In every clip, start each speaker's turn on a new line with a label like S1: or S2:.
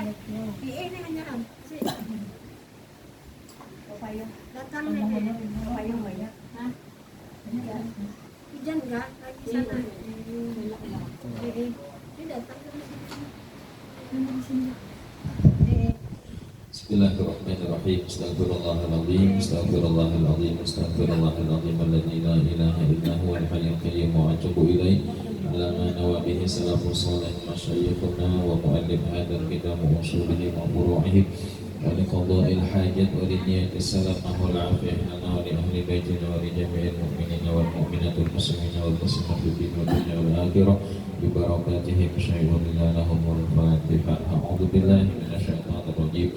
S1: Ini hanya si
S2: Payung.
S1: datang nih.
S2: Payung banyak.
S1: Hah? Hujan enggak? Lagi sana. Ini datang ke sini.
S3: Bismillahirrahmanirrahim. Astaghfirullahaladzim. Astaghfirullahaladzim. Astaghfirullahaladzim. Alladzi la ilaha illa huwal hayyul qayyum wa atubu ilaih. Lama nawa bihi salafus salih masyayikhuna wa muallif hadzal kitab wa usulihi wa furu'ihi wa liqada'il hajat wa linniyatis salamah wal afiyah lana wa li ahli baitina wa li jami'il mu'minina wal mu'minatul muslimina wal muslimat fi dunya wal akhirah bi barakatihim syai'un lahumul fatihah. A'udzu billahi minasyaitonir rajim.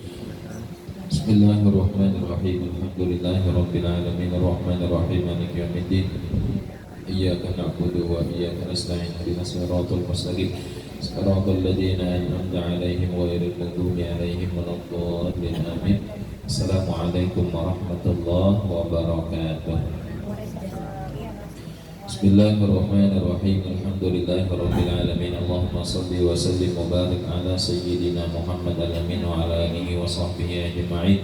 S3: Bismillahirrahmanirrahim. Alhamdulillahi rabbil alamin arrahmanir rahim maliki yaumiddin. Iyyaka na'budu wa iyyaka nasta'in ihdinas siratal mustaqim siratal ladzina an'amta 'alaihim ghairil maghdubi 'alaihim waladdallin amin. Assalamualaikum warahmatullahi wabarakatuh. Bismillahirrahmanirrahim. Alhamdulillahi rabbil alamin. Allahumma shalli wa sallim wa barik ala sayyidina Muhammad al-amin wa ala alihi wa sahbihi ajma'in.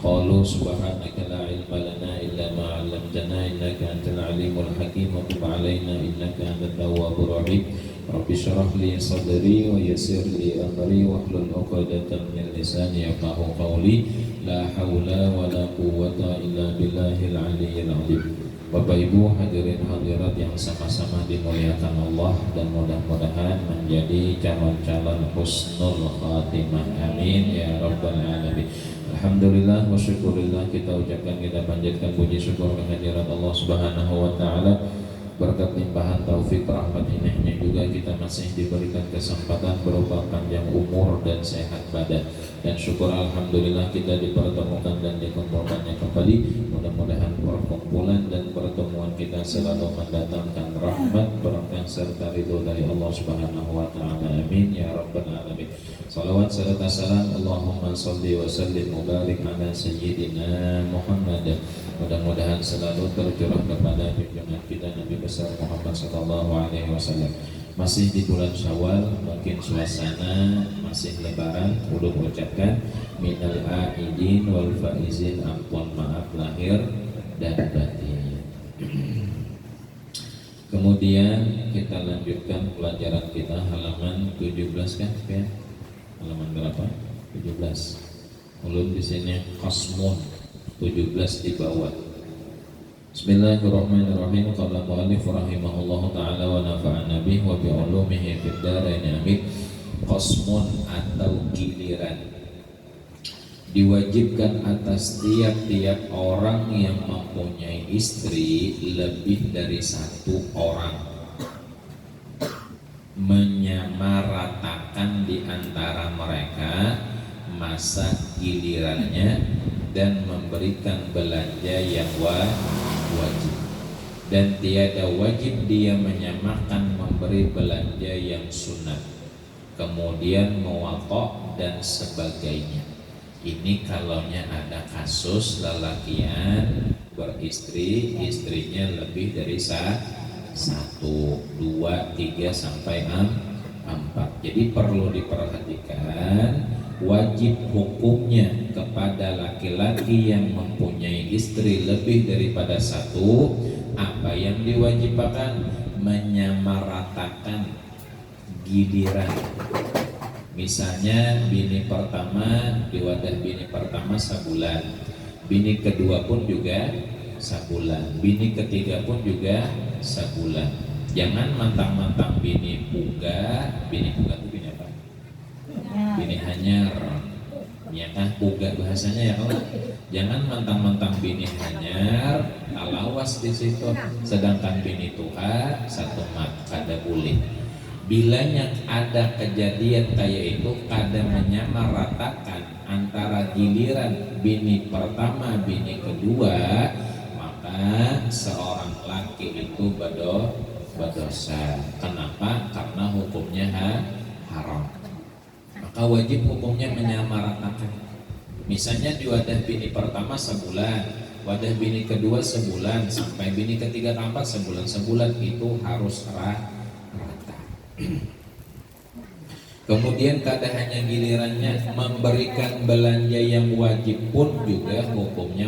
S3: Qalu subhanaka la ilma lana illa ma 'allamtana innaka antal alimul hakim wa tub 'alaina innaka antat tawwabur rahim. Rabbi shrah li sadri wa yassir li amri wahlul 'uqdatam min lisani yafqahu qawli. La haula wa la quwwata illa billahil 'aliyyil 'azim. Bapak Ibu hadirin hadirat yang sama-sama dimuliakan Allah dan mudah-mudahan menjadi calon-calon husnul khatimah. Amin ya rabbal alamin. Alhamdulillah wa syukurillah, kita ucapkan, kita panjatkan puji syukur kehadirat Allah Subhanahu wa taala. Berkat limpahan taufik rahmat inahnya juga kita masih diberikan kesempatan berupa panjang umur dan sehat badan. Dan syukur alhamdulillah kita dipertemukan dan dikumpulkannya kembali. Mudah-mudahan perkumpulan dan pertemuan kita selalu mendatangkan rahmat, berkah serta ridho dari Allah Subhanahu wa taala. Amin ya rabbal alamin. Salawat serta salam Allahumma shalli wa sallim wa barik ala sayyidina Muhammad. Mudah-mudahan selalu tercurah kepada junjungan kita Nabi besar Muhammad sallallahu alaihi wasallam. Masih di bulan Syawal, mungkin suasana masih lebaran, ulun ucapkan minal aidin wal faizin, ampun maaf lahir dan batin. Kemudian kita lanjutkan pelajaran kita halaman 17 kan? Ya? Halaman berapa? 17. Ulun di sini qasmun 17 di bawah. Bismillahirrahmanirrahim. Qala mu'allif rahimahullahu ta'ala wa nafa'ana bihi wa bi 'ulumihi fid dharain amin. Qasmun atau giliran diwajibkan atas tiap-tiap orang yang mempunyai istri lebih dari satu orang, menyamaratakan di antara mereka masa gilirannya dan memberikan belanja yang wajib, dan tiada wajib dia menyamakan memberi belanja yang sunat, kemudian muwatta dan sebagainya. Ini kalaunya ada kasus lelakian beristri, istrinya lebih dari satu, dua, tiga sampai empat. Jadi perlu diperhatikan wajib hukumnya kepada laki-laki yang mempunyai istri lebih daripada satu. Apa yang diwajibkan? Menyamaratakan giliran. Misalnya bini pertama, di wadah bini pertama sebulan, bini kedua pun juga sebulan, bini ketiga pun juga sebulan. Jangan mantang-mantang bini puga itu bini apa? Bini hanyar, ya kan? Puga bahasanya ya Allah. Jangan mantang-mantang bini hanyar, alawas di situ. Sedangkan bini tuha satu mat kada boleh. Bilanya ada kejadian kayak itu, kada menyamaratakan antara giliran bini pertama, bini kedua, maka seorang laki itu berdosa. Kenapa? Karena hukumnya haram. Maka wajib hukumnya menyamaratakan. Misalnya di wadah bini pertama sebulan, wadah bini kedua sebulan, sampai bini ketiga keempat sebulan, itu harus rata. Kemudian kada hanya gilirannya memberikan belanja yang wajib pun juga hukumnya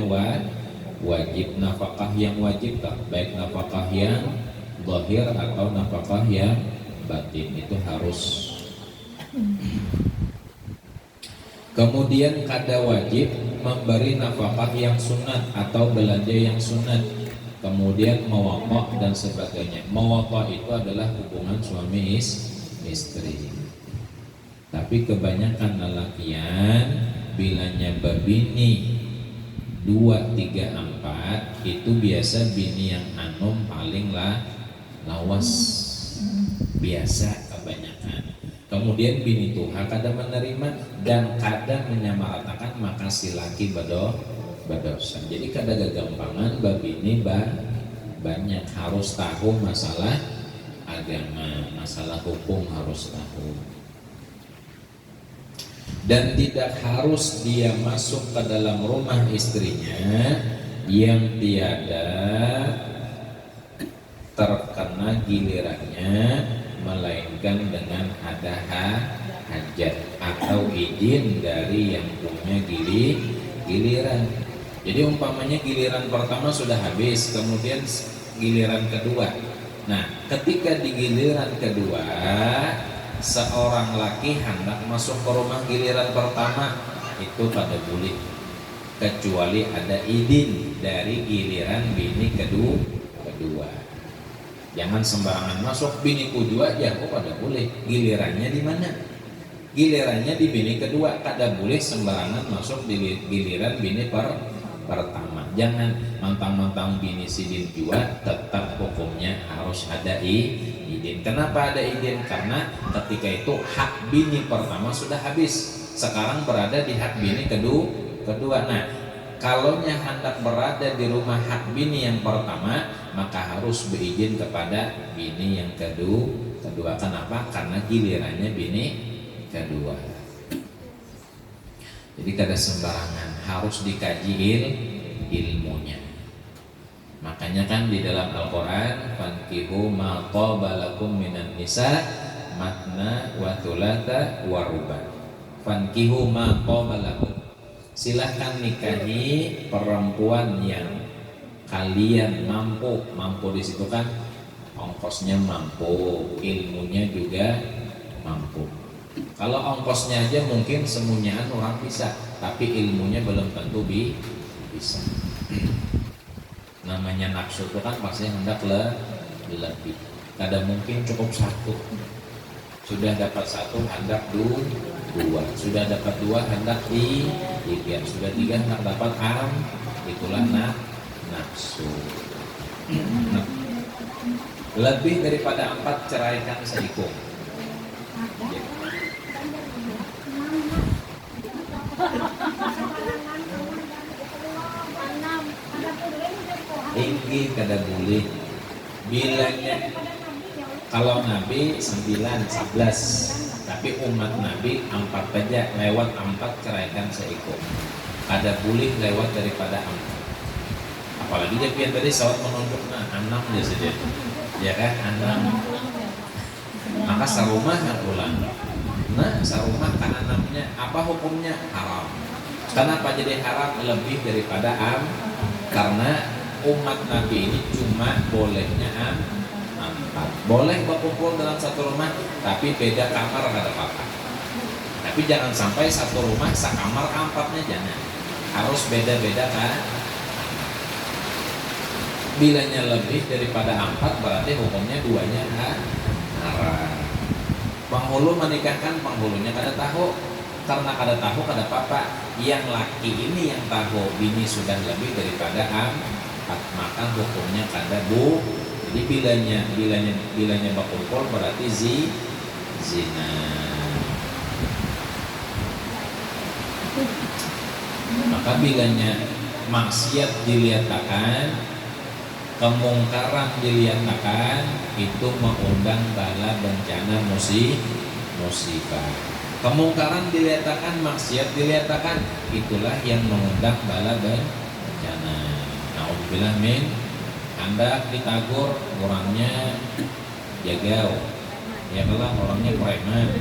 S3: wajib. Nafkah yang wajib tak, baik nafkah yang zahir atau nafkah yang batin, itu harus. Kemudian kada wajib memberi nafkah yang sunat atau belanja yang sunat. Kemudian mewaqah dan sebagainya. Mewaqah itu adalah hubungan suami istri. Tapi kebanyakan lelakian bilanya babini 2, 3, 4 itu biasa bini yang anom paling lawas, biasa kebanyakan. Kemudian bini tuha kada menerima dan kada menyamaratakan, maka si laki berdosa. Jadi kada gagampangan babini banyak, harus tahu masalah agama, masalah hukum harus tahu. Dan tidak harus dia masuk ke dalam rumah istrinya yang tiada terkena gilirannya, melainkan dengan ada hajat atau izin dari yang punya giliran. Jadi umpamanya giliran pertama sudah habis, kemudian giliran kedua. Nah, ketika di giliran kedua seorang laki hendak masuk ke rumah giliran pertama, itu pada boleh, kecuali ada izin dari giliran bini kedua. Jangan sembarangan masuk bini kedua aja, kok pada boleh. Gilirannya di mana? Gilirannya di bini kedua, kada boleh sembarangan masuk di giliran bini pertama. Jangan mentang-mentang bini sidin jua, tetap hukumnya harus ada izin. Kenapa ada izin? Karena ketika itu hak bini pertama sudah habis, sekarang berada di hak bini kedua. Nah, kalaunya hendak berada di rumah hak bini yang pertama, maka harus berizin kepada bini yang kedua. Kenapa? Karena gilirannya bini kedua. Jadi kada sembarangan, harus dikaji ilmunya. Makanya kan di dalam Al-Quran, fankihu ma taba lakum minan nisa matna wa thulatha wa ruba. Fankihu ma taba lakum, silahkan nikahi perempuan yang kalian mampu. Mampu di situ kan ongkosnya mampu, ilmunya juga mampu. Kalau ongkosnya aja mungkin semunyaan orang bisa, tapi ilmunya belum tentu bisa. Namanya nafsu itu kan pasti hendak lebih. Kadang mungkin cukup satu, sudah dapat satu hendak dua, sudah dapat dua hendak tiga, sudah tiga hendak dapat itulah nafsu. Nah, lebih daripada 4 ceraikan seikut. Tinggi kada boleh. Bilanya kalau Nabi 9, 11, tapi umat Nabi 4 saja, lewat 4 ceraikan seikut. Kada boleh lewat daripada 4. Apalagi dia pian tadi sawat menunjuk 6 dia saja. Ya kan 6. Maka sarumah ulang. Nah, sarumah kan 6-nya apa hukumnya? Haram. Kenapa jadi haram? Lebih daripada karena umat Nabi ini cuma bolehnya 4. Boleh berkumpul dalam satu rumah, tapi beda kamar kada apa-apa. Tapi jangan sampai satu rumah sekamar 4-nya, jangan. Harus beda-beda kan. Bilanya lebih daripada 4 berarti hukumnya 2-nya haram. Penghulu menikahkan, penghulunya kada tahu. Karena kada tahu kada apa-apa. Yang laki ini yang tahu bini sudah lebih daripada 4, maka hukumnya kada Jadi bilanya berkumpul berarti zina. Maka bilanya maksiat dilihatkan, kemungkaran dilihatkan, itu mengundang bala bencana musibah. Kemungkaran dilihatkan, maksiat dilihatkan, itulah yang mengundang bala bencana. Nauzubillah min. Anda ditagur orangnya jagau, ya kalau orangnya preman,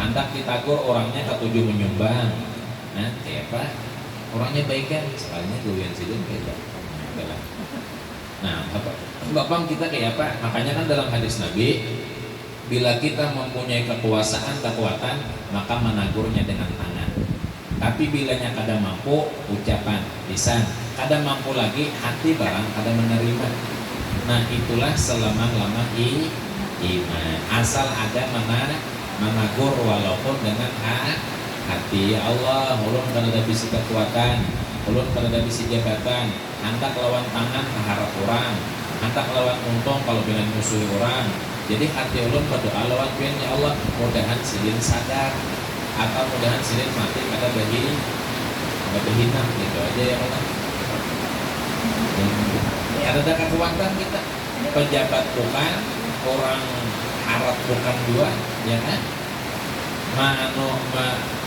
S3: hendak ditagur orangnya ketujuh menyumbang. Nah, kayak apa? Orangnya baik kan, sekalinya duwian sidin beda. Nah, Bapak kita kayak apa? Makanya kan dalam hadis Nabi, bila kita mempunyai kekuatan, maka menagurnya dengan tangan. Tapi bilanya kada mampu, ucapan, lisan. Kada mampu lagi, hati barang kada menerima. Nah, itulah selama-lama iman. Asal ada menagur walaupun dengan hati. Ya Allah, ulun kada bisi kekuatan, ulun kada bisi jabatan, hendak lawan tangan harap orang, hendak lawan untung kalau dengan musuh orang. Jadi hati ulun berdoa lawan pian, ya Allah, mudahan sidin sadar atau mudahan sidin mati kada berhina gitu aja ya Allah. Ada kekuatan kita, pejabat bukan, orang harap bukan juga, ya kan?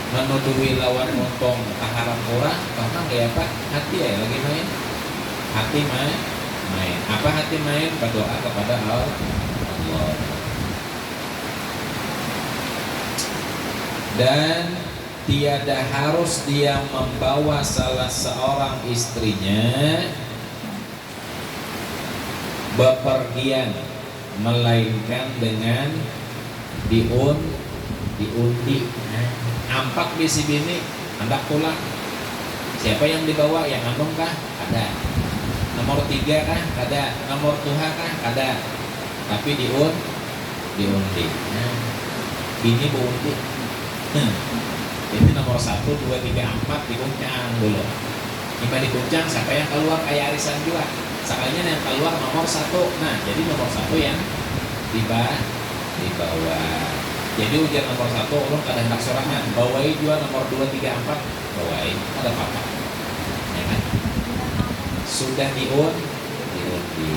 S3: Menuduhi lawan untung harap orang, karena kayak apa? Hati ya lagi main, hati main. Apa hati main? Berdoa kepada Allah. Dan tiada harus dia membawa salah seorang istrinya bepergian, melainkan dengan diundi. Ampak bisi bini hendak pulang, siapa yang dibawa? Yang andong kah? Ada. Nomor 3 kah? Ada. Nomor tuha kah? Ada. Tapi diundi. Bini beundi. Ini nomor 1, 2, 3, 4 dikuncang dulu. Jika dikuncang, siapa yang keluar kayak arisan juga? Sekalinya yang keluar nomor 1. Nah, jadi nomor 1 yang dibawa. Jadi ujian nomor 1, ulun kada hendak sorangan. Bawai juga nomor 2, 3, 4. Bawai, ada apa-apa. Ya kan? Sudah diundi.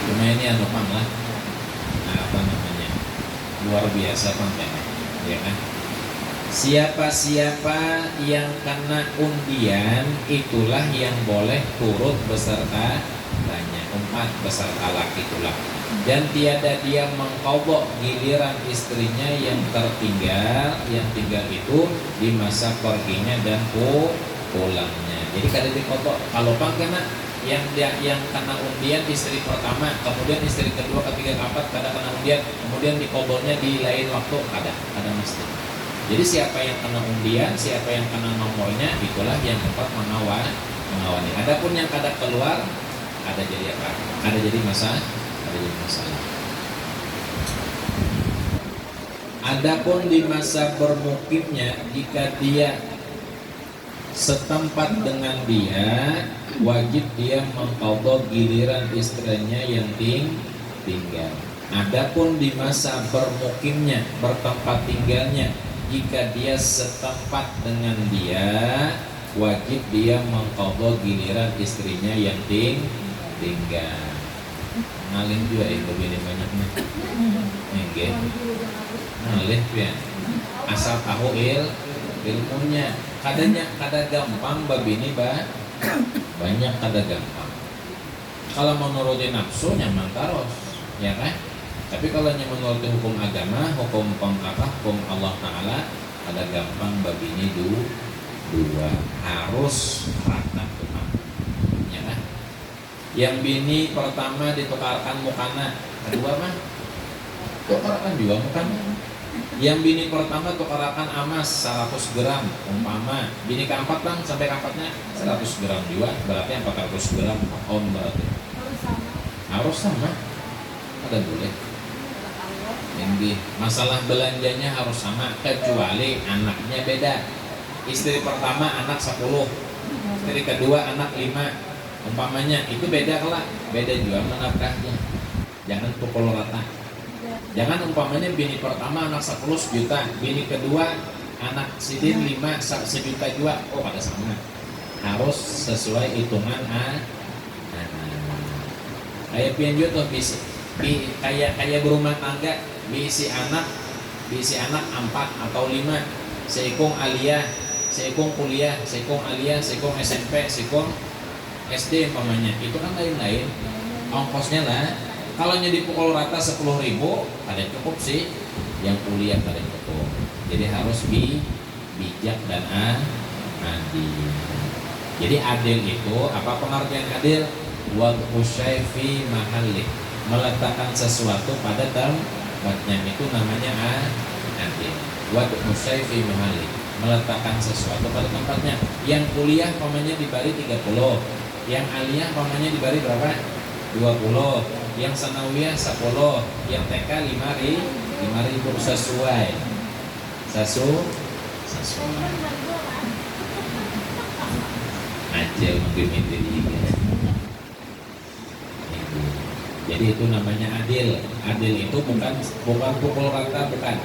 S3: Cuma ini anupang lah. Nah, apa namanya? Luar biasa kontennya, ya kan? Siapa-siapa yang kena undian, itulah yang boleh turut beserta tanya. 4 beserta laki itulah. Dan tiada dia mengkobok giliran istrinya yang tertinggal, yang tinggal itu di masa perginya dan pulangnya. Jadi kada dikobok. Kalau pang kena yang kena undian istri pertama, kemudian istri kedua, ketiga, keempat kada kena undian, kemudian dikobolnya di lain waktu, kada mesti. Jadi siapa yang kena undian, siapa yang kena nomornya, itulah yang dapat mengawani. Adapun yang kada keluar, ada jadi apa? Ada jadi masalah. Adapun di masa bermukimnya, jika dia setempat dengan dia, wajib dia mengqadha giliran istrinya yang tinggal. Adapun di masa bermukimnya, bertempat tinggalnya, jika dia setempat dengan dia, wajib dia mengqadha giliran istrinya yang tinggal. Ngalih juga itu bini banyaknya. Nggih. Ngalih ya. Asal tahu ilmunya. Kada gampang babini banyak kada gampang. Kalau menuruti nafsu nyaman terus, ya kan? Tapi kalau menuruti hukum agama, hukum Allah Ta'ala, kada gampang babini dua harus rata tuhan, ya kan? Yang bini pertama ditukarkan mukana, kedua mah tukarkan juga mukana. Yang bini pertama tukarkan amas 100 gram umpama, bini keempat bang sampai keempatnya 100 gram juga, berarti 400 gram berarti harus sama. Ada boleh yang masalah belanjanya harus sama, kecuali anaknya beda. Istri pertama anak 10, istri kedua anak 5 umpamanya, itu beda kelak, beda juga menafkahnya. Jangan pukul rata. Jangan umpamanya bini pertama anak 10 juta, bini kedua anak sidin 5 sejuta juga, oh pada sama. Harus sesuai hitungan kayak pianju tuh bisa kayak berumah tangga, bisi anak 4 atau 5, seikung aliyah, seikung kuliah, seikung aliyah, seikung SMP, seikung SD umpamanya, itu kan lain-lain ongkosnya lah Kalau dipukul rata 10.000 ada cukup sih, yang kuliah ada cukup. Jadi harus bijak dan adil. Jadi adil itu apa pengertian adil? Wad'u syai' fi mahallih, meletakkan sesuatu pada tempatnya, itu namanya adil. Wad'u syai' fi mahallih, meletakkan sesuatu pada tempatnya. Yang kuliah pamannya dibari 30, yang aliyah pamannya dibari berapa? 20, yang sanawiyah 10, yang TK 5.000 sesuai. Aja mungkin ini. Jadi itu namanya adil. Adil itu bukan pukul rata, bukan.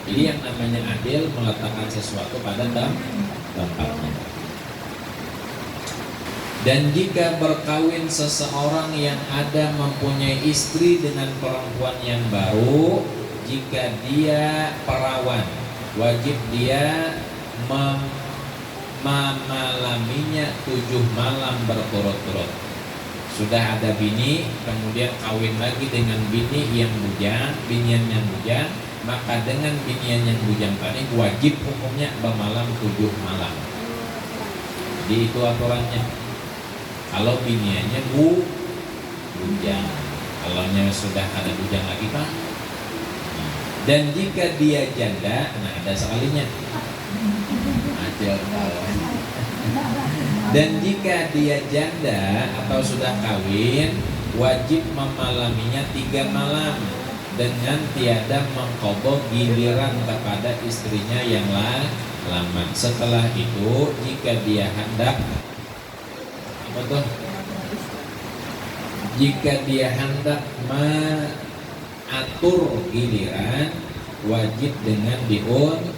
S3: Jadi yang namanya adil meletakkan sesuatu pada tempatnya. Dan jika berkawin seseorang yang ada mempunyai istri dengan perempuan yang baru, jika dia perawan, wajib dia memalaminya 7 malam berturut-turut. Sudah ada bini, kemudian kawin lagi dengan bini yang bujang, binian yang bujang, maka dengan binian yang bujang tadi wajib hukumnya bermalam 7 malam. Jadi itu aturannya. Kalau biniannya bujang, kalau sudah ada bujang lagi Pak. Dan jika dia janda, nah ada sekalinya. Dan jika dia janda atau sudah kawin, wajib memalaminya 3 malam dengan tiada mengqadha giliran kepada istrinya yang lama. Setelah itu, jika dia hendak mengatur giliran, wajib dengan diundi.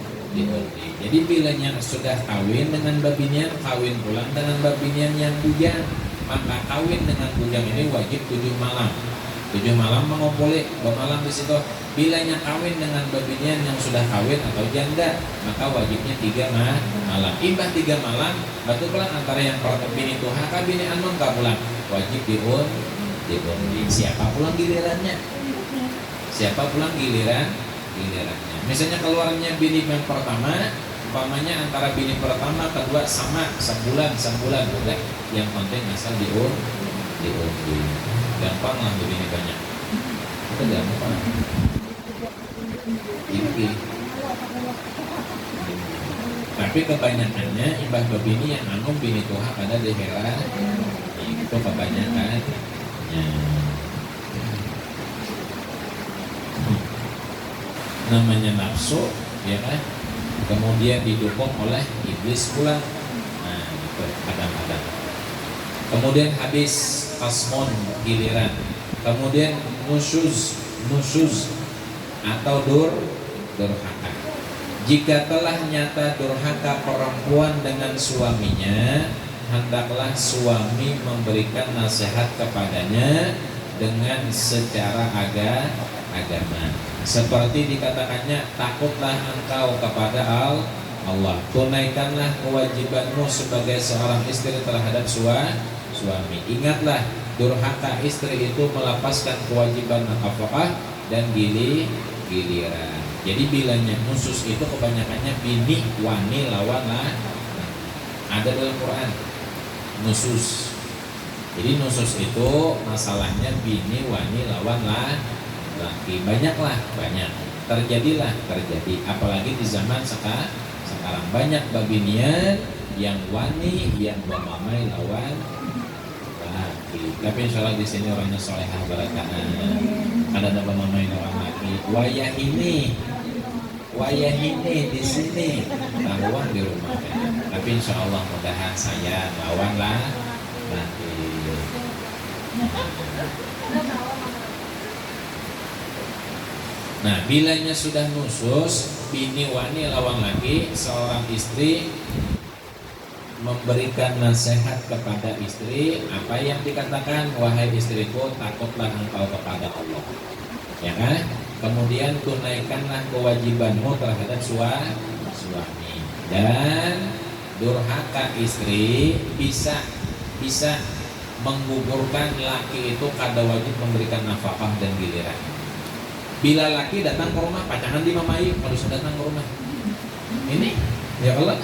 S3: Jadi bilanya sudah kawin dengan babinian, kawin pulang dengan babinian yang bujang, maka kawin dengan bujang ini wajib 7 malam. 7 malam mengumpuli bermalam di situ. Bilanya kawin dengan babinian yang sudah kawin atau janda, maka wajibnya 3 malam. Imbah 3 malam, batu pulang antara yang bini tuhaka bini anon ka pulang, wajib diundi. Siapa pulang gilirannya? Siapa pulang gilirannya? Misalnya keluarnya bini yang pertama, umpamanya antara bini pertama kedua sama sebulan udah, yang penting asal diundi. Gampang lah bini banyak. Itu gampang. Ini. Tapi kebanyakannya imbah babini yang anu bini tuha ada di hera. Itu kebanyakan. Namanya nafsu, ya kan? Kemudian didukung oleh iblis pula. Nah, itu kadang-kadang. Kemudian habis kasmon giliran. Kemudian nusyuz atau durhaka. Jika telah nyata durhaka perempuan dengan suaminya, hendaklah suami memberikan nasihat kepadanya dengan secara agama. Seperti dikatakannya, takutlah engkau kepada Allah, tunaikanlah kewajibanmu sebagai seorang istri terhadap suami. Ingatlah, durhaka istri itu melepaskan kewajiban nafkah dan giliran. Jadi bilanya nusus itu kebanyakannya bini wani lawan ada dalam Quran nusus. Jadi nusus itu masalahnya bini wani lawan laki. Banyak. Terjadi. Apalagi di zaman sekarang banyak babinian yang wani yang bermamai lawan laki. Tapi insya Allah di sini orangnya solehah barakaan. Ada bermamai lawan laki. Wayah ini di sini taruhan di rumah. Tapi insya Allah mudahan saya lawan laki. Nah, bilanya sudah nusus, bini wani lawan laki, seorang istri memberikan nasihat kepada istri, apa yang dikatakan, wahai istriku, takutlah engkau kepada Allah, ya kan? Kemudian tunaikanlah kewajibanmu terhadap suami. Dan durhaka istri bisa menggugurkan laki itu kada wajib memberikan nafkah dan giliran. Bila laki datang ke rumah, pacangan dimamai, harus datang ke rumah. Ini, ya Allah,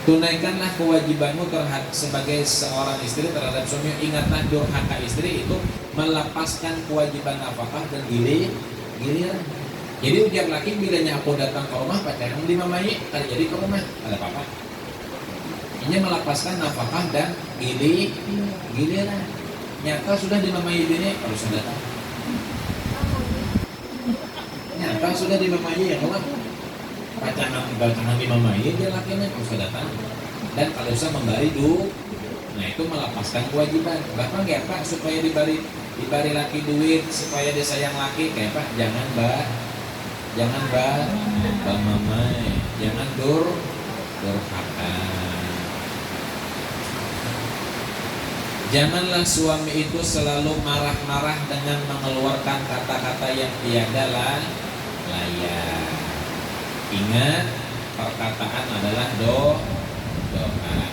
S3: tunaikanlah kewajibanmu sebagai seorang istri terhadap suami. Ingatlah durhaka istri itu melepaskan kewajiban nafkah dan giliran. Jadi ujar laki, bilanya aku datang ke rumah, pacangan dimamai, kada jadi ke rumah, ada apa-apa. Ini melepaskan nafkah dan giliran. Nyata sudah dimamai bini, harus datang. Nyata sudah dimamai, ya kalau pacangan dimamai, dia lakinya harus datang. Dan kalau usah memberi duit, nah itu melepaskan kewajiban. Bahkan kayak Pak, supaya diberi laki duit, supaya dia sayang laki, kayak Pak, jangan mamai, jangan durhaka. Janganlah suami itu selalu marah-marah dengan mengeluarkan kata-kata yang tiada layak. Ingat, perkataan adalah doa.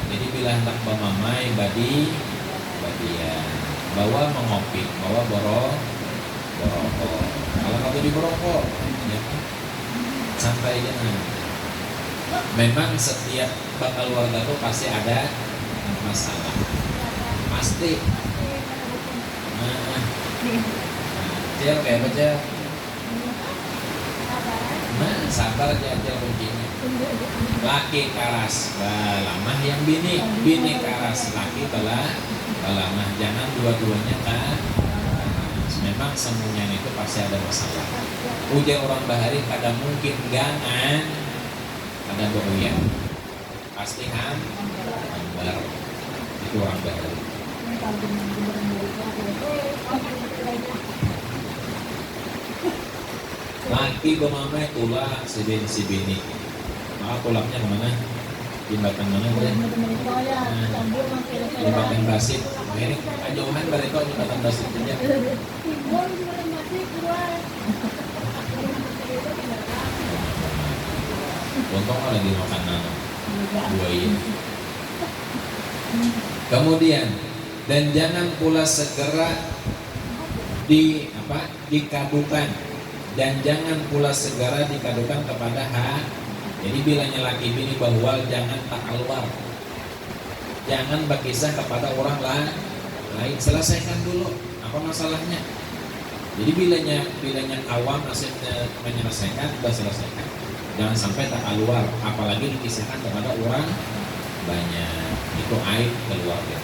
S3: Jadi bila hendak memamai badian, bawa mengopi, bawa borokok. Kalau kamu di borokok, ya, santai jangan. Memang setiap keluarga itu pasti ada masalah. Pasti. Cel kayak apa Cel? Sabar aja kuncinya. Laki karas balamah yang bini karas, laki balamah. Jangan dua-duanya kan. Memang semuanya itu pasti ada masalah. Ujar orang bahari kada mungkin gangan, kada beruyan. Pasti hambar. Itu orang bahari. Laki bemamai tulak si bini. Maka tulaknya kemana? Jembatan mana boleh? Jembatan Basit. Ini jauhan barito jembatan Basit saja. Untung lagi makan nana. Buaya. Kemudian, dan jangan pula segera dikadukan, dan jangan pula segera dikadukan kepada hak. Jadi bilanya laki bini bahwa jangan tak keluar, jangan berkisah kepada orang lain. Selesaikan dulu apa masalahnya. Jadi bilanya awam nasibnya menyelesaikan, sudah selesaikan. Jangan sampai tak keluar, apalagi dikisahkan kepada orang banyak. Itu aib keluarga.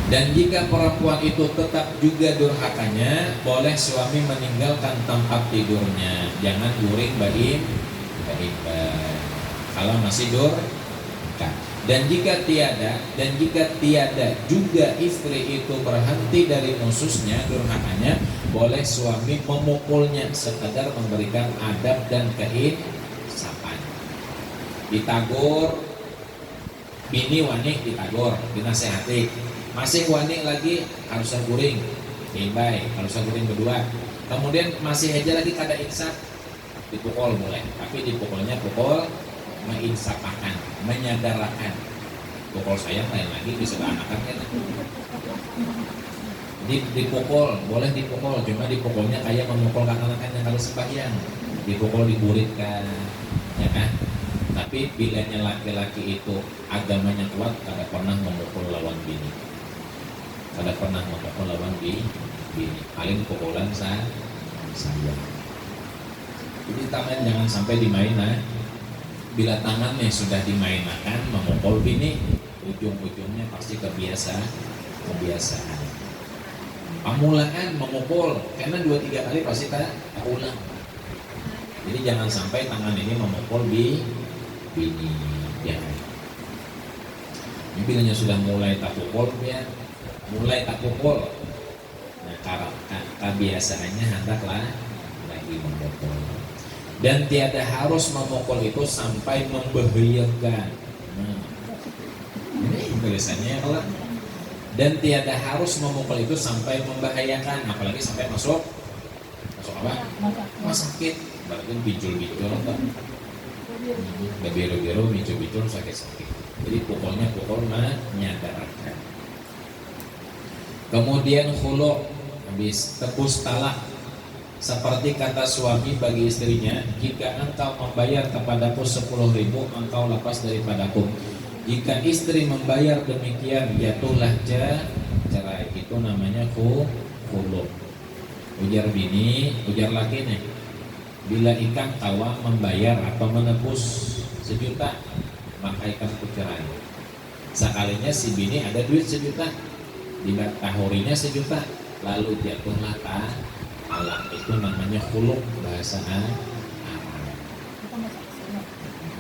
S3: Dan jika perempuan itu tetap juga durhakanya, boleh suami meninggalkan tempat tidurnya. Jangan guring baim. Kalau masih durhaka. Dan jika tiada juga istri itu berhenti dari mususnya, durhakanya, boleh suami memukulnya sekadar memberikan adab dan keinsafan. Ditagur bini wani, ditagur, dinasehati. Masih wani lagi harusnya guring, timbai, harusnya guring berdua. Kemudian masih aja lagi kada insaf, dipukul mulai. Tapi dipukulnya pukul menginsapakan, menyadarakan. Pukul sayang lain lagi bisa anakan kan. Dipukul, boleh dipukul, cuma dipukulnya kayak memukul anak-anak yang kalau sembahyang. Dipukul, diburitkan, ya kan? Tapi bilanya laki-laki itu agamanya kuat, kada pernah memukul lawan bini. Kada pernah memukul lawan bini. Paling pukulan saya. Jadi tangan jangan sampai dimainkan. Bila tangannya sudah dimainkan memukul bini, ujung-ujungnya pasti kebiasaan. Pamulaan memukul, karena 2-3 kali pasti tak ulang. Jadi jangan sampai tangan ini memukul bini. Jangan. Ini bilanya sudah mulai tak pukul, ya mulai tak pukul. Nah, kebiasaannya hendaklah lagi memukul. Dan tiada harus memukul itu sampai membahayakan. Ini tulisannya kalau. Dan tiada harus memukul itu sampai membahayakan, apalagi sampai masuk apa? Rumah sakit. Berarti bijul-bijul atau biru-biru, bijul-bijul sakit-sakit. Jadi pukulnya pukul menyadarkan. Kemudian khulu, habis tebus talak. Seperti kata suami bagi istrinya, jika engkau membayar kepadaku 10.000, engkau lepas daripadaku. Jika istri membayar demikian, jatuhlah cerai. Itu namanya khulu. Ujar bini, ujar lakinya, bila ikang tawa membayar atau menebus 1.000.000, maka ikang cerai. Sekalinya si bini ada duit 1.000.000, ditahurinya 1.000.000, lalu jatuhlah talak. Itu namanya khulu bahasa Arab.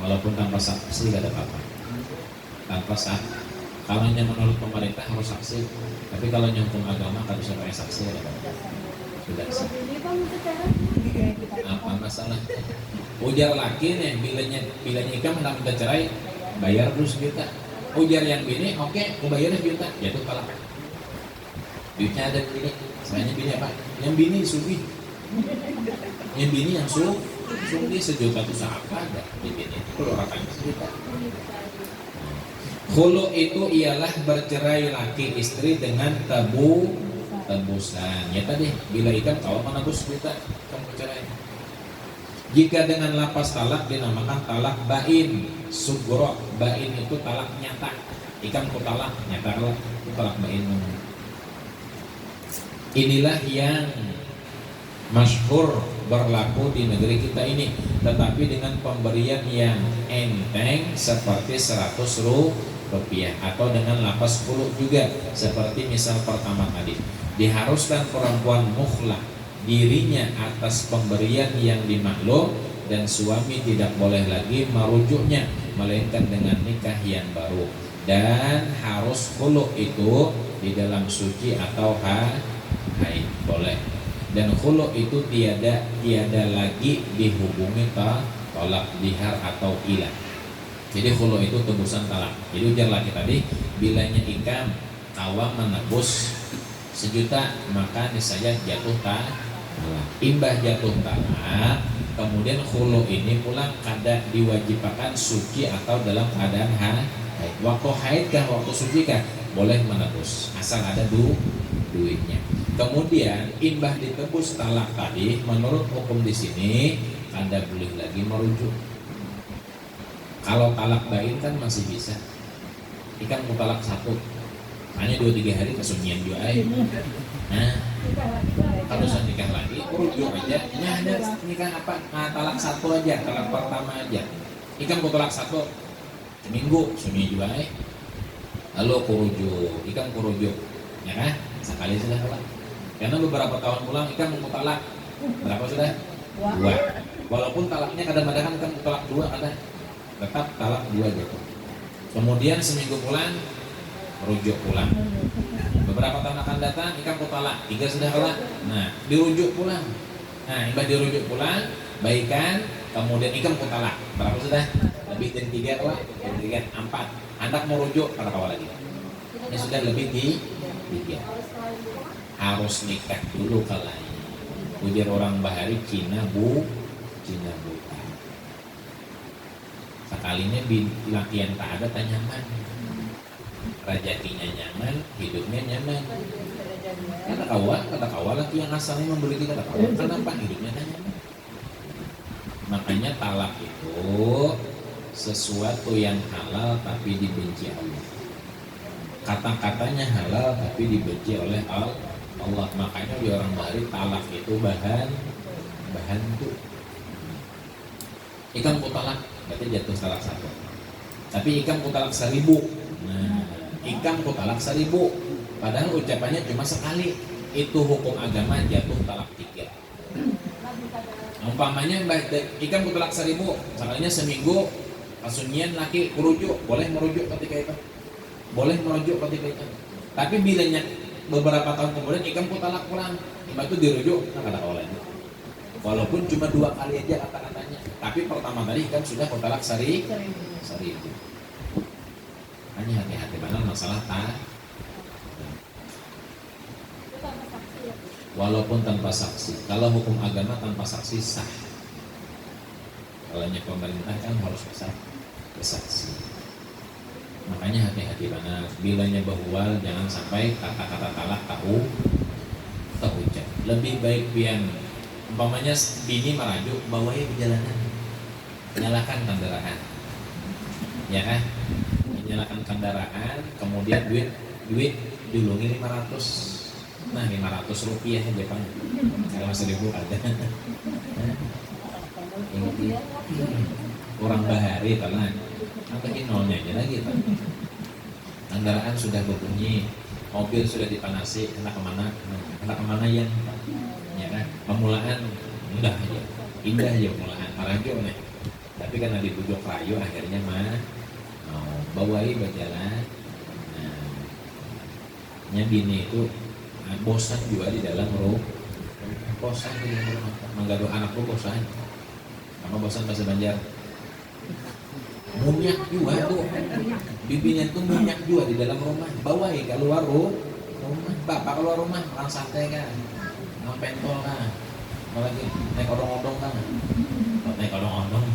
S3: Walaupun tanpa saksi gak ada apa-apa. Tanpa saksi, kalau menurut pemerintah harus saksi, tapi kalau hukum agama kan bisa pakai saksi ada apa-apa. Tidak sah. Apa masalah? Ujar laki nih, bilanya ikam hendak minta cerai, bayar dulu 1.000.000. Ujar yang bini, oke, aku bayar 1.000.000, jatuh talak. Duitnya ada bini, sebenarnya bini apa? Yang bini sugi, yang bini yang sugi 1.000.000 itu siapa ada di bini? Kalau orang 1.000.000. Khulu itu ialah bercerai laki istri dengan tebusan. Ya tadi, bila ikan kalau menebus kita kamu cerai. Jika dengan lapas talak dinamakan talak bain sugro. Bain itu talak nyata. Ikan ku talak nyata, itu talak bain. Inilah yang masyhur berlaku di negeri kita ini, tetapi dengan pemberian yang enteng seperti 100 rupiah atau dengan lapas 10 juga, seperti misal pertama tadi diharuskan perempuan mukhlah dirinya atas pemberian yang dimaklum, dan suami tidak boleh lagi merujuknya melainkan dengan nikah yang baru, dan harus khulu itu di dalam suci atau haid boleh, dan khulu itu tiada lagi dihubungi tolak dihar atau ilah. Jadi khulu itu tebusan talak. Jadi ujar laki tadi, bilanya ikam tawa menebus 1.000.000, maka niscaya jatuh talak. Imbah jatuh talak, kemudian khulu ini pulang kada diwajibkan suci atau dalam keadaan haid. Waktu haid kah, waktu suci kah, boleh menebus asal ada duitnya. Kemudian imbah ditebus talak tadi, menurut hukum di sini kada boleh lagi merujuk. Kalau talak bain kan masih bisa. Ikan mau talak 1, hanya 2-3 hari kesunyian juga. Nah, kalau sudah nikah lagi, rujuk aja. Ini ada nikah apa? Nah, talak 1 aja, talak pertama aja. Ikan mau talak 1, seminggu sunyi juga. Lalu kurujuk, ikan kurujuk, ya kan? Sekali sudah talak. Karena beberapa tahun pulang ikan mau talak berapa sudah? 2. Walaupun talaknya kadang-kadang ikan mau talak 2 ada. Tetap talak 2 gitu. Kemudian seminggu pulang, merujuk pulang. Beberapa tahun akan datang, ikan talak 3 sudah talak. Nah, dirujuk pulang. Nah, imbah dirujuk pulang, baikan, kemudian ikan talak. Berapa sudah? Lebih dari 3 talak, dari 3, 4. Hendak merujuk pada kawal lagi. Ini sudah lebih di 3. Harus nikah dulu kalau ujar orang bahari Cina bu. Sekalinya latihan tak ada tak nyaman, rezekinya nyaman, hidupnya nyaman. Kata kawal laki yang asalnya membeli kata kawal, kenapa hidupnya tak nyaman? Makanya talak itu sesuatu yang halal tapi dibenci Allah. Kata-katanya halal tapi dibenci oleh Allah. Makanya di orang bahari talak itu bahan tuh. Ikan talak berarti jatuh talak 1. Tapi ikan talak 1.000. Nah, ikan talak 1.000. Padahal ucapannya cuma sekali. Itu hukum agama jatuh talak 3. Umpamanya ikan talak 1.000, sekalinya seminggu kasunyian laki merujuk, boleh merujuk ketika itu. Boleh merujuk ketika itu. Tapi bilanya beberapa tahun kemudian ikan talak pulang, itu dirujuk, kata oleh. Walaupun cuma 2 kali aja kata-katanya, tapi pertama kali kan sudah talak 1.000. Hanya hati-hati banget masalah walaupun tanpa saksi. Kalau hukum agama tanpa saksi sah. Kalau pemerintah kan harus bersaksi. Makanya hati-hati banget. Bilanya bahwal jangan sampai kata-kata talak tahu terucap. Lebih baik pian umpamanya bini merajuk bawahi perjalanan, nyalakan kendaraan, ya kan? Nyalakan kendaraan, kemudian duit dulungi 500. Nah 500 rupiah aja Pak, kalau 1.000 ada. Ini orang bahari telan, apa nolnya aja lagi Pak. Kendaraan sudah berbunyi, mobil sudah dipanasi, kena kemana yang ya kan? Pemulaan indah aja pemulaan merajuk nih. Tapi karena dibujuk rayu akhirnya mah bawahi berjalan. Nah, bini itu bosan juga di dalam rumah. Bosan di dalam rumah. Menggaduh anakku bosan. Apa bosan bahasa Banjar? Munyak juga tuh. Bibinya tuh munyak juga di dalam rumah. Bawahi keluar rumah. Bapak keluar rumah makan sate kan. Pentol kan. Apalagi naik odong-odong kan. Naik odong-odong.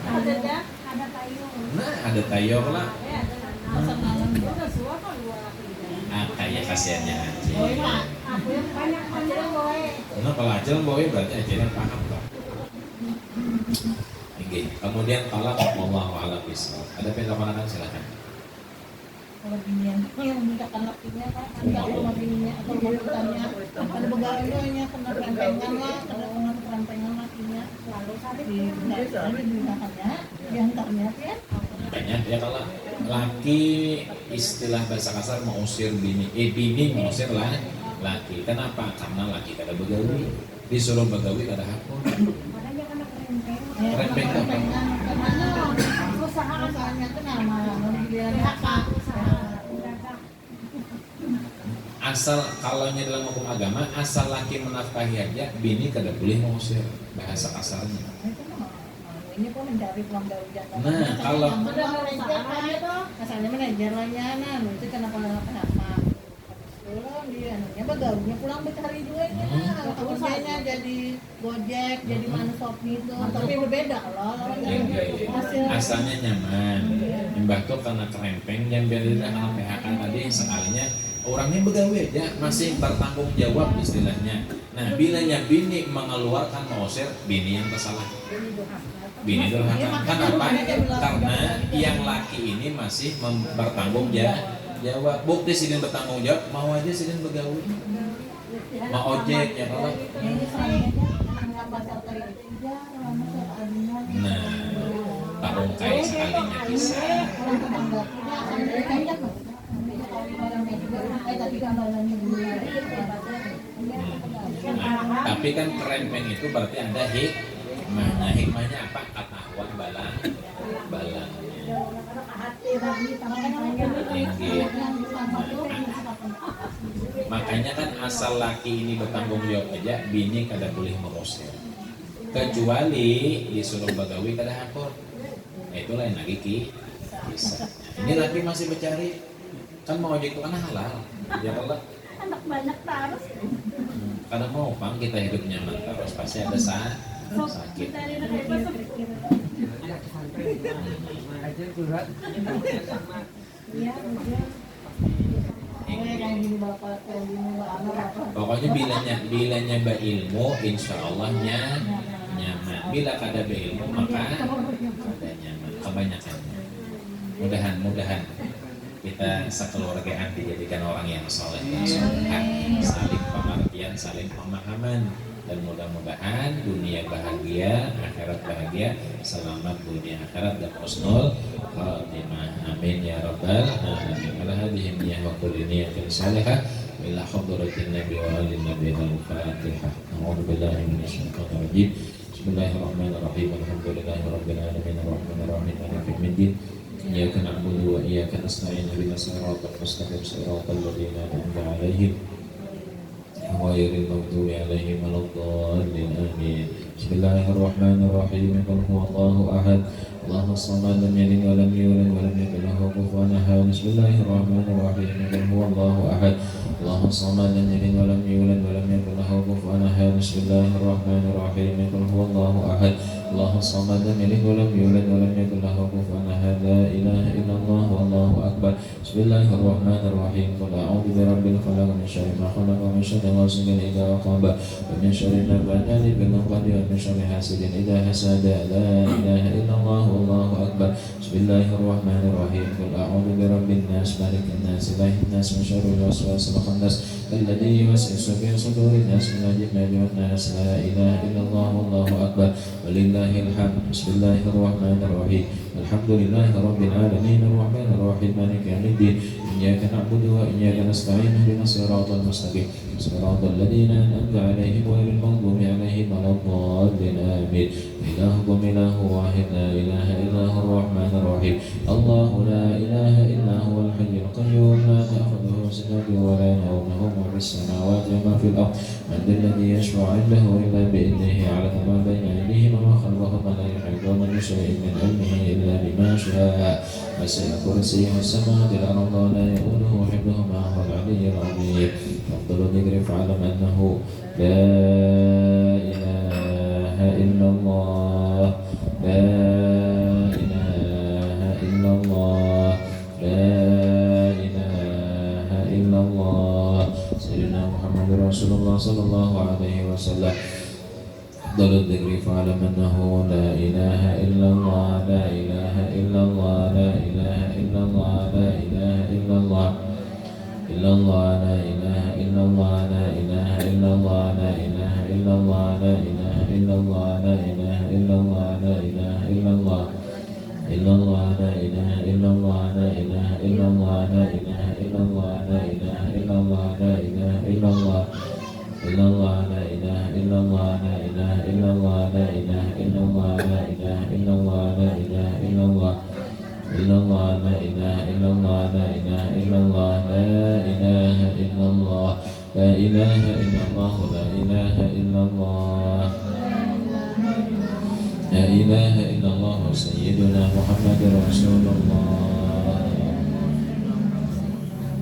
S1: Ada payung.
S3: Nah, ada tayor lah. Kayak kasihannya aja.
S1: Aku yang banyak aja boy.
S3: Nah, kalau ajal boy berarti ajaran paham kok. Oke, kemudian talak wallahu a'lam bishawab. Ada pendapat silakan.
S2: Kalau binian yang memudahkan lakinya kan ada rumah bininya atau rumah petanya ada pegawainya kena rempengan lah kena rempengan lakinya lalu digunakannya diantarnya kan
S3: Banyak ya kalau laki istilah bahasa kasar mengusir bini mengusir lah laki. Kenapa? Karena laki kada begawi, disuruh begawi kada hakun.
S1: Makanya kena
S3: Rempengan.
S2: kemana usahanya itu nama mobilnya apa
S3: Asal kalau dalam hukum agama asal laki menafkahi aja bini kada boleh mengusir, bahasa kasarnya.
S2: ini kok mencari pulang dari Jakarta.
S3: Nah, kalau
S2: asalnya manajer lah ya, nah itu kenapa pulang dia, anunya bagaunya pulang mencari duitnya, kalau kerjanya jadi Gojek, jadi mana Shopee itu, tapi berbeda loh.
S3: Asalnya nyaman, mbah tuh karena kerempeng yang biar karena PHK tadi sekalinya orangnya begawe aja masih bertanggung jawab istilahnya. Nah, bilanya bini mengeluarkan mengusir bini yang kesalahan. Bini durhaka. Kenapa? Karena yang laki ini masih bertanggung jawab. Bukti sidin bertanggung jawab, mau aja sidin begawe. Mau ojek ya kalau. Nah, tarungkai sekalinya bisa. Tapi kan kerempeng itu berarti ada hikmahnya. Hikmahnya apa? Ketahuan balangnya. Makanya kan asal laki ini bertanggung jawab aja, bini kada boleh mengusir. Kecuali disuruh bagawi kada hakun. Itulah yang lagi kisah. Ini laki masih mencari, kan mau ojek itu kan halal. Ya kalau
S1: anak banyak terus.
S3: karena mau pang kita hidup nyaman terus pasti ada sakit. Pokoknya bilanya berilmu, insya Allah nyaman. Bila kada berilmu maka kada nyaman. Kebanyakannya. Mudahan kita sekeluargaan dijadikan orang yang soleh dan solehah, saling pengertian, saling pemahaman, dan mudah-mudahan dunia bahagia, akhirat bahagia, selamat dunia akhirat dan husnul khatimah. Amin ya rabbal alamin. Ala hadhihi niyyah wa kulli niyatin salihah ila hadratin nabi wa alin nabi al-fatihah. A'udzu billahi minasyaitonir rajim. Bismillahirrahmanirrahim. Alhamdulillahirabbil alamin arrahmanir rahim maliki yaumiddin. إياك نعبد وإياك نستعين اهدنا الصراط المستقيم صراط الذين أنعمت عليهم غير المغضوب عليهم ولا الضالين آمين. بسم الله الرحمن الرحيم. قل هو الله أحد الله الصمد لم يلد ولم يولد ولم يكن له كفوا أحد. بسم الله الرحمن الرحيم. قل هو الله أحد الله الصمد لم يلد ولم يولد ولم يكن له كفوا أحد. بسم الله الرحمن الرحيم. قل هو الله أحد الله الصمد لم يلد ولم يولد ولم يكن له كفوا أحد لا إله إلا الله والله أكبر بسم الله الرحمن الرحيم قل أعوذ برب الفلق من شر ما خلق ومن شر غاسق إذا وقب ومن شر النفاثات في العقد ومن شر حاسد إذا حسد لا إله إلا الله والله أكبر بسم الله الرحمن الرحيم قل أعوذ برب الناس مالك الناس إله الناس من شر الوسواس الخناس الذي يوسوس في صدور الناس من الجنة والناس لا إله إلا الله والله أكبر ولله الحمد بسم الله الرحمن الرحيم الحمد لله رب العالمين الرحمن الرحيم مالك يوم الدين إياك نعبد وإياك نستعين اهدنا الصراط المستقيم صراط الذين أنعمت عليهم غير المغضوب عليهم ولا الضالين آمين إلهكم إله واحد لا إله إلا هو الرحمن الرحيم الله لا إله إلا هو الحي القيوم لا تأخذه سنة ولا نوم له ما في السماوات وما في الأرض من ذا الذي يشفع عنده إلا بإذنه يعلم ما بين أيديهم وما خلفهم ولا يحيطون بشيء من علمه إلا بما شاء وسع كرسيه السماوات والأرض ولا يؤوده حفظهما وهو العلي العظيم أفضل الذكر فاعلم أنه لا إله إلا الله لا إله إلا الله لا إله إلا الله سيدنا محمد رسول الله صلى الله عليه وسلم أفضل الذكر فاعلم أنه لا إله إلا الله لا إله إلا الله لا إله إلا الله لا إله إلا الله إلا الله لا إله إلا الله لا إله إلا الله لا إله إلا الله لا إله إلا الله لا إله إلا الله لا إله إلا الله إلا الله لا إله إلا الله لا إله إلا الله لا إله إلا الله لا إله إلا الله لا إله إلا الله إلا الله لا إله إلا الله لا إله إلا الله لا إله إلا الله لا إله إلا الله لا إله إلا الله إلا الله لا إله إلا الله لا إله إلا الله لا إله إلا الله لا إله إلا الله لا إله إلا الله لا إله إلا الله سيدنا محمد رسول الله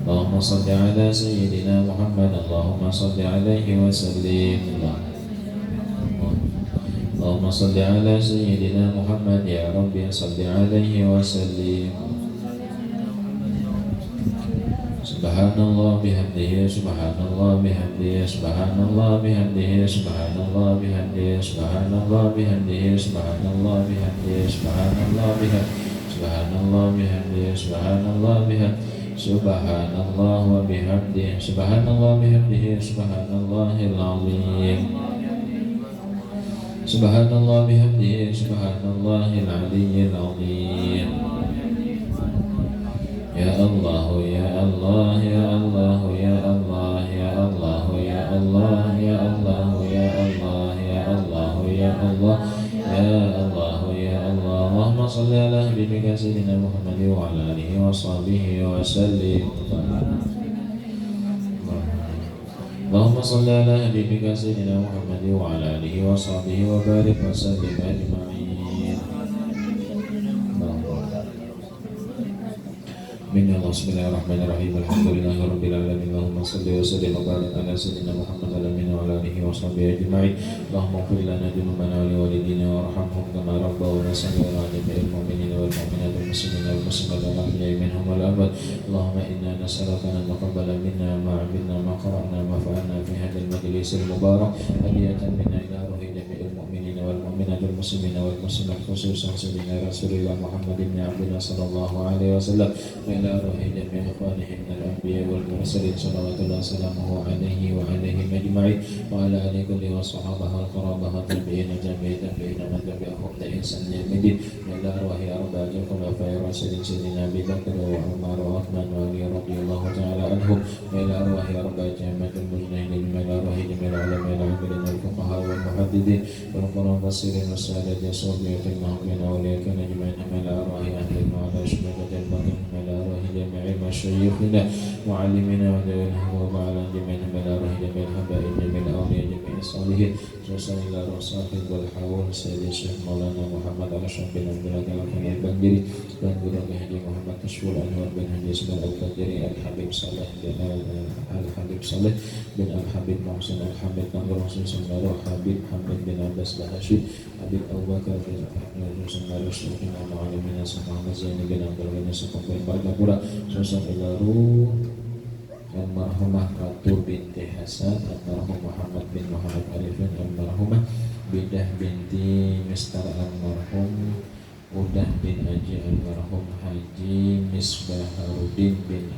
S3: اللهم صل على سيدنا محمد اللهم صل عليه وسلم اللهم صل على سيدنا محمد يا ربي صل عليه وسلم سبحان الله بحمده سبحان الله بحمده سبحان الله بحمده سبحان الله بحمده سبحان الله بحمده سبحان الله بحمده سبحان الله بحمده سبحان الله بحمده سبحان الله بحمده سبحان الله وبحمده سبحان الله بحمده سبحان الله العظيم سبحان الله بحمده سبحان الله العلي العظيم يا الله يا الله يا الله يا الله يا الله يا الله يا الله يا الله يا الله يا الله يا الله يا الله اللهم صل على حبيبك سيدنا محمد وعلى آله وصحبه وسلم اللهم صل على حبيبك سيدنا محمد وعلى آله وصحبه وبارك وسلم أجمعين من الله بسم الله الرحمن الرحيم الحمد لله رب العالمين اللهم صل وسلم وبارك على سيدنا محمد وعلى آله وصحبه أجمعين اللهم اغفر لنا ذنوبنا ولوالدينا وارحمهم كما ربونا صغيرا وجميع المؤمنين والمؤمنات والمسلمين والمسلمات والأحياء منهم والأموات اللهم إنا نسألك أن تقبل منا ما عملنا ما قرأنا ما فعلنا في هذا المجلس المبارك هدية منا إلى روح جميع المؤمنين والمؤمنات والمسلمين والمسلمات خصوصا سيدنا رسول الله محمد بن عبد الله صلى الله عليه وسلم وإلى روح جميع إخوانه من الأنبياء والمرسلين صلوات الله وسلامه عليه وعليهم أجمعين وعلى آله كله وصحابه القرابة التابعين جميع تابعين من تبعهم بإحسان إلى يوم الدين وإلى روح أربعة الخلفاء الراشدين سيدنا أبي بكر وعمر وعثمان وعلي رضي الله تعالى عنهم وإلى روح أربعة جامعة المجتهدين وإلى روح جميع العلماء العاملين والفقهاء والمحدثين والقرآن المفسرين والسادة الصوفية المعروفين وأولياء أجمعين وإلى روح أهل وعلى شمالة الباقين وإلى روح جميع مشايخنا معلمنا ودعونا وعلى جميع وإلى روح جميع الحبائب جميع الأولياء جميع الصالحين Susan ila Rosafid wal Hawal Sayyidi Syekh Maulana Muhammad Al-Syam bin Abdullah Al-Banjiri dan Guru Haji Muhammad Tashful Anwar bin Haji Ismail Al-Fajri Al-Habib Saleh bin Al-Habib Saleh bin Al-Habib Muhsin Al-Habib Nanggur Rasul Sembaro Habib Hamid bin Abbas Bahashid Habib Abu Bakar bin Rasul Sembaro Syekh Al-Alamin Muhammad Zaini bin Abdul Ghani Sekompoi Pargapura Susan Ilaru Almarhumah Ratu binti Hasan, Almarhum Muhammad bin Muhammad Arifin, Almarhumah Bidah binti Mister, Almarhum Udah bin Haji, Almarhum Haji Misbaharudin bin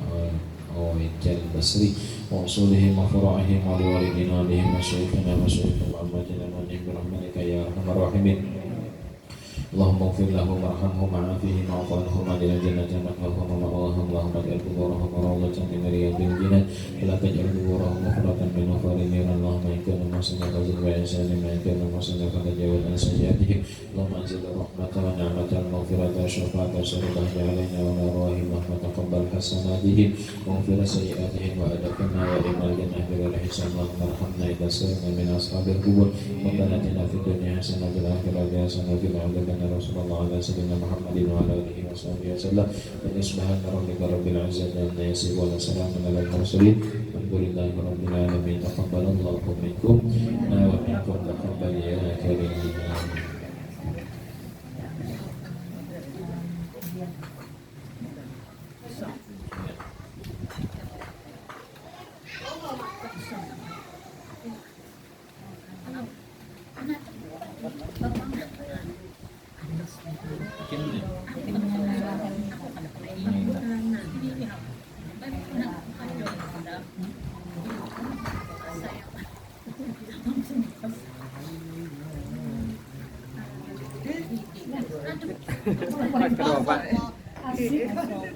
S3: Awajal Basri, wa usulihim wa furu'ihim wa liwalidina alihim wa syaikhina wa syaikhina wa amajina wa nihbirahmanika ya arhamar rahimin. Allahumma ufir lahum warhamhum ma'afihim ma'afanhum adil jannatan makhafahum ma'awahum Allahumma ja'al kuburahum rawdatan min riyadil jinan ila taj'al kuburahum mufratan min ufarin niran Allahumma inkana muhsina fazil wa ihsanin wa inkana muhsina fatajawaz an sayyiatihim Allahumma anzil rahmatan wa ni'matan maghfiratan syafa'atan syaribah ja'alaina wa narwahim wa taqabbal hasanatihim wa ufir sayyiatihim wa adafna wa imal jannah bila hisab Allahumma arhamna idha sirna min ashabil kubur Rabbana fid dunya hasanah fil akhirati hasanah fil adabana Rasulullah ala sayyidina Muhammadin wa ala alihi wa sahbihi wasallam wa subhana rabbika rabbil izzati amma yasifun wa salamun alal mursalin walhamdulillahi rabbil alamin taqabbalallahu minkum wa minkum taqabbal ya karim.
S2: Asik.